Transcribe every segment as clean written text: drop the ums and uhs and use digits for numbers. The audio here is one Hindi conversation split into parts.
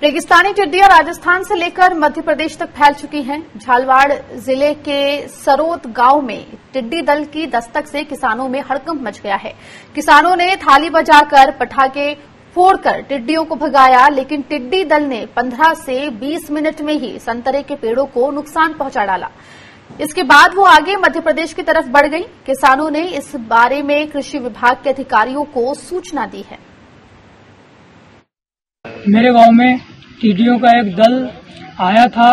रेगिस्तानी टिड्डियां राजस्थान से लेकर मध्य प्रदेश तक फैल चुकी हैं। झालवाड़ जिले के सरोत गांव में टिड्डी दल की दस्तक से किसानों में हड़कंप मच गया है। किसानों ने थाली बजाकर पटाखे फोड़कर टिड्डियों को भगाया, लेकिन टिड्डी दल ने 15 से 20 मिनट में ही संतरे के पेड़ों को नुकसान पहुंचा डाला। इसके बाद वो आगे मध्य प्रदेश की तरफ बढ़ गई। किसानों ने इस बारे में कृषि विभाग के अधिकारियों को सूचना दी है। मेरे गांव में टिड्डियों का एक दल आया था,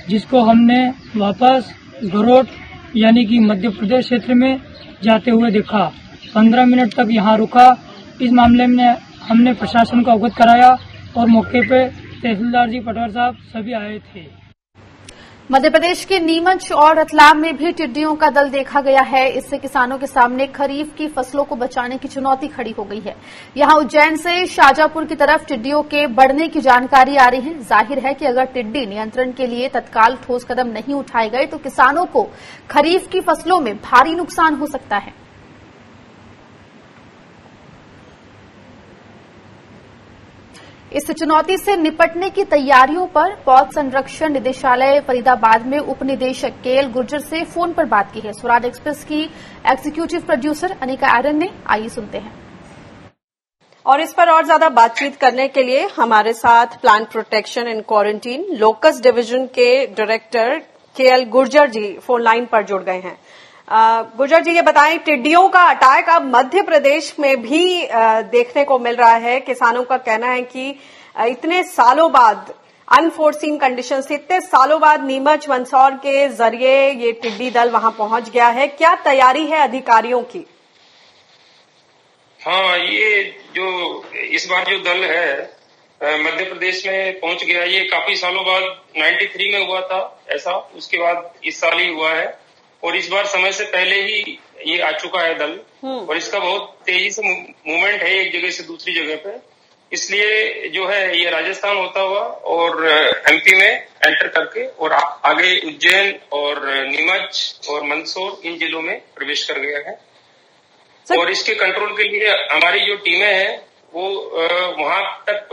जिसको हमने वापस गरोट यानी कि मध्य प्रदेश क्षेत्र में जाते हुए देखा। 15 मिनट तक यहां रुका। इस मामले में हमने प्रशासन को अवगत कराया और मौके पे तहसीलदार जी, पटवार साहब सभी आए थे। मध्य प्रदेश के नीमच और रतलाम में भी टिड्डियों का दल देखा गया है। इससे किसानों के सामने खरीफ की फसलों को बचाने की चुनौती खड़ी हो गई है। यहां उज्जैन से शाजापुर की तरफ टिड्डियों के बढ़ने की जानकारी आ रही है। जाहिर है कि अगर टिड्डी नियंत्रण के लिए तत्काल ठोस कदम नहीं उठाए गए तो किसानों को खरीफ की फसलों में भारी नुकसान हो सकता है। इस चुनौती से निपटने की तैयारियों पर पौध संरक्षण निदेशालय फरीदाबाद में उप निदेशक केएल गुर्जर से फोन पर बात की है। स्वराज एक्सप्रेस की एग्जीक्यूटिव प्रोड्यूसर अनिका एरन ने। आइए सुनते हैं। और इस पर और ज्यादा बातचीत करने के लिए हमारे साथ plant protection and quarantine locus division के डायरेक्टर केएल गुर्जर जी फोन लाइन पर जुड़ गए हैं। गुर्जर जी, ये बताएं, टिड्डियों का अटैक अब मध्य प्रदेश में भी देखने को मिल रहा है। किसानों का कहना है कि इतने सालों बाद अनफोर्सीन कंडीशन से इतने सालों बाद नीमच मंदसौर के जरिए ये टिड्डी दल वहां पहुंच गया है। क्या तैयारी है अधिकारियों की? हाँ, ये जो इस बार जो दल है मध्य प्रदेश में पहुंच गया, ये काफी सालों बाद 93 में हुआ था ऐसा, उसके बाद इस साल ही हुआ है और इस बार समय से पहले ही ये आ चुका है दल और इसका बहुत तेजी से मूवमेंट है एक जगह से दूसरी जगह पे। इसलिए जो है ये राजस्थान होता हुआ और एमपी में एंटर करके और आगे उज्जैन और नीमच और मंदसौर इन जिलों में प्रवेश कर गया है। और इसके कंट्रोल के लिए हमारी जो टीमें हैं वो वहां तक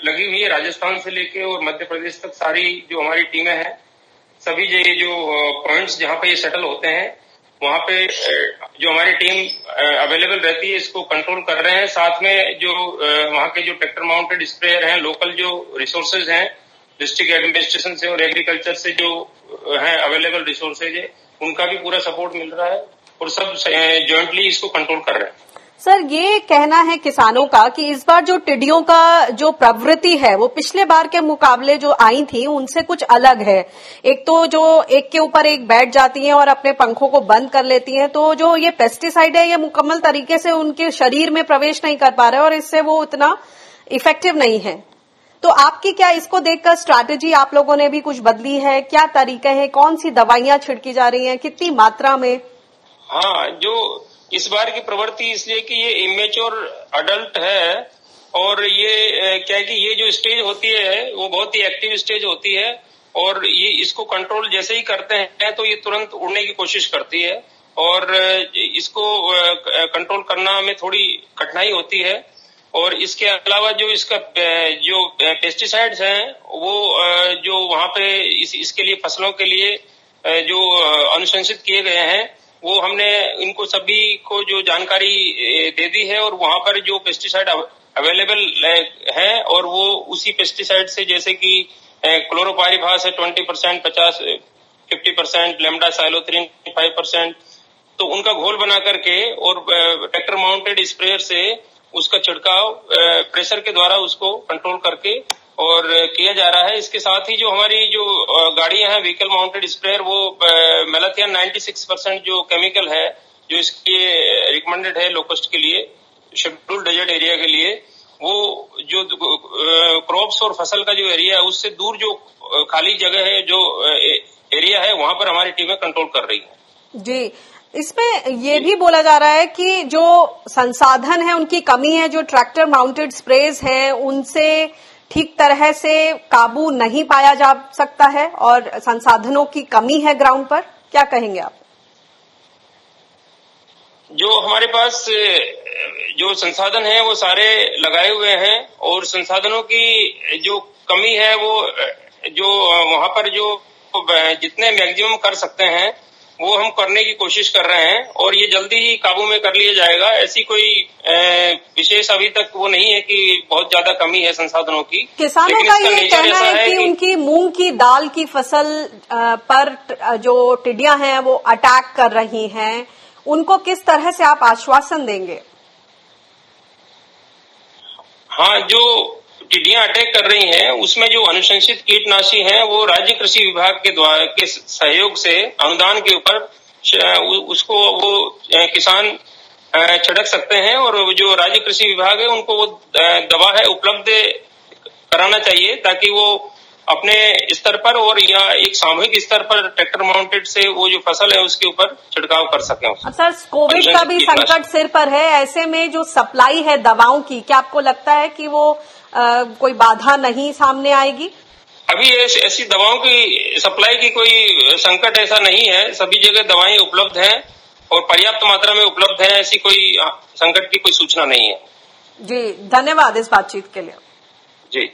लगी हुई है, राजस्थान से लेके और मध्य प्रदेश तक सारी जो हमारी टीमें हैं, सभी ये जो पॉइंट्स जहां पे ये सेटल होते हैं वहां पे जो हमारी टीम अवेलेबल रहती है इसको कंट्रोल कर रहे हैं। साथ में जो वहां के जो ट्रैक्टर माउंटेड स्प्रेयर हैं, लोकल जो रिसोर्सेज हैं डिस्ट्रिक्ट एडमिनिस्ट्रेशन से और एग्रीकल्चर से जो है अवेलेबल रिसोर्सेज है, उनका भी पूरा सपोर्ट मिल रहा है और सब जॉइंटली इसको कंट्रोल कर रहे हैं। सर, ये कहना है किसानों का कि इस बार जो टिड्डियों का जो प्रवृत्ति है वो पिछले बार के मुकाबले जो आई थी उनसे कुछ अलग है। एक तो जो एक के ऊपर एक बैठ जाती हैं और अपने पंखों को बंद कर लेती हैं, तो जो ये पेस्टिसाइड है ये मुकम्मल तरीके से उनके शरीर में प्रवेश नहीं कर पा रहे और इससे वो उतना इफेक्टिव नहीं है। तो आपकी क्या इसको देखकर स्ट्रैटेजी आप लोगों ने भी कुछ बदली है? क्या तरीके हैं? कौन सी दवाइयां छिड़की जा रही हैं? कितनी मात्रा में? हाँ, जो इस बार की प्रवृत्ति इसलिए कि ये इमेच्योर अडल्ट है और ये क्या है कि ये जो स्टेज होती है वो बहुत ही एक्टिव स्टेज होती है और ये इसको कंट्रोल जैसे ही करते हैं तो ये तुरंत उड़ने की कोशिश करती है और इसको कंट्रोल करना में थोड़ी कठिनाई होती है। और इसके अलावा जो इसका जो पेस्टिसाइड्स हैं वो जो वहां पे इसके लिए फसलों के लिए जो अनुशंसित किए गए हैं वो हमने इनको सभी को जो जानकारी दे दी है और वहां पर जो पेस्टिसाइड अवेलेबल है और वो उसी पेस्टिसाइड से जैसे कि क्लोरोपाइरिफास है 20%, 50% लेमडा साइलोथ्रीन 5%, तो उनका घोल बना करके और ट्रैक्टर माउंटेड स्प्रेयर से उसका छिड़काव प्रेशर के द्वारा उसको कंट्रोल करके और किया जा रहा है। इसके साथ ही जो हमारी जो गाड़ियां हैं व्हीकल माउंटेड स्प्रेयर, वो मेलाथियन 96% जो केमिकल है जो इसके रिकमेंडेड है लोकस्ट के लिए, शेड्यूल्ड डेजर्ट एरिया के लिए, वो जो क्रॉप्स और फसल का जो एरिया है उससे दूर जो खाली जगह है जो एरिया है वहां पर हमारी टीमें कंट्रोल कर रही है। जी, इसमें ये भी बोला जा रहा है कि जो संसाधन है उनकी कमी है, जो ट्रैक्टर माउंटेड स्प्रेज हैं उनसे ठीक तरह से काबू नहीं पाया जा सकता है और संसाधनों की कमी है ग्राउंड पर। क्या कहेंगे आप? जो हमारे पास जो संसाधन है वो सारे लगाए हुए हैं और संसाधनों की जो कमी है वो जो वहां पर जो जितने मैक्सिमम कर सकते हैं वो हम करने की कोशिश कर रहे हैं और ये जल्दी ही काबू में कर लिया जाएगा। ऐसी कोई विशेष अभी तक वो नहीं है कि बहुत ज्यादा कमी है संसाधनों की। किसानों का ये कहना है कि उनकी मूंग की दाल की फसल पर जो टिड्डियां हैं वो अटैक कर रही हैं, उनको किस तरह से आप आश्वासन देंगे? हाँ, जो टिड्डियां अटैक कर रही हैं उसमें जो अनुशंसित कीटनाशी हैं वो राज्य कृषि विभाग के द्वारा के सहयोग से अनुदान के ऊपर उसको वो किसान छिड़क सकते हैं और जो राज्य कृषि विभाग है उनको वो दवा है उपलब्ध कराना चाहिए ताकि वो अपने स्तर पर और या एक सामूहिक स्तर पर ट्रैक्टर माउंटेड से वो जो फसल है उसके ऊपर छिड़काव कर सकें। सर, कोविड का भी संकट सिर पर है, ऐसे में जो सप्लाई है दवाओं की, क्या आपको लगता है कि वो कोई बाधा नहीं सामने आएगी? अभी ऐसी दवाओं की सप्लाई की कोई संकट ऐसा नहीं है, सभी जगह दवाएं उपलब्ध हैं और पर्याप्त मात्रा में उपलब्ध है, ऐसी कोई संकट की कोई सूचना नहीं है। जी, धन्यवाद इस बातचीत के लिए। जी,